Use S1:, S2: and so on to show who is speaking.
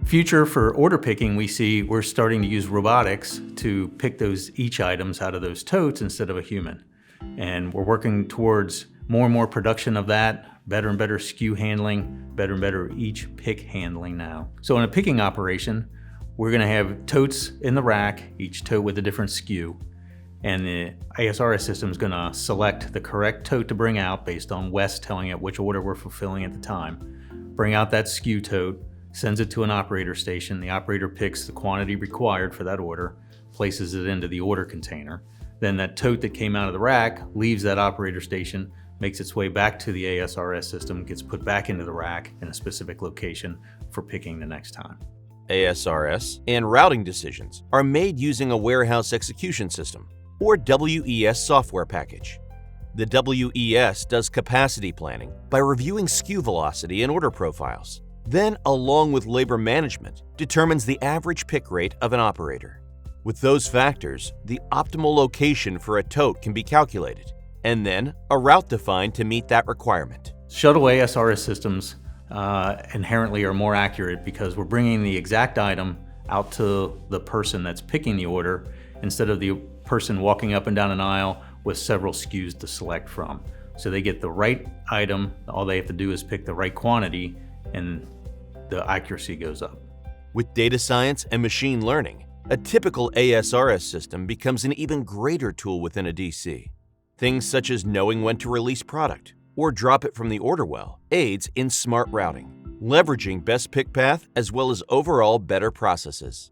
S1: Future for order picking, we see we're starting to use robotics to pick those each items out of those totes instead of a human. And we're working towards more and more production of that, better and better SKU handling, better and better each pick handling now. So in a picking operation, we're gonna have totes in the rack, each tote with a different SKU. And the ASRS system is gonna select the correct tote to bring out based on Wes telling it which order we're fulfilling at the time. Bring out that SKU tote, sends it to an operator station. The operator picks the quantity required for that order, places it into the order container. Then that tote that came out of the rack leaves that operator station, makes its way back to the ASRS system, gets put back into the rack in a specific location for picking the next time.
S2: ASRS and routing decisions are made using a warehouse execution system, or WES software package. The WES does capacity planning by reviewing SKU velocity and order profiles. Then, along with labor management, determines the average pick rate of an operator. With those factors, the optimal location for a tote can be calculated, and then a route defined to meet that requirement.
S1: Shuttle ASRS systems inherently are more accurate because we're bringing the exact item out to the person that's picking the order instead of the person walking up and down an aisle with several SKUs to select from. So they get the right item, all they have to do is pick the right quantity, and the accuracy goes up.
S2: With data science and machine learning, a typical ASRS system becomes an even greater tool within a DC. Things such as knowing when to release product or drop it from the order well aids in smart routing, leveraging best pick path as well as overall better processes.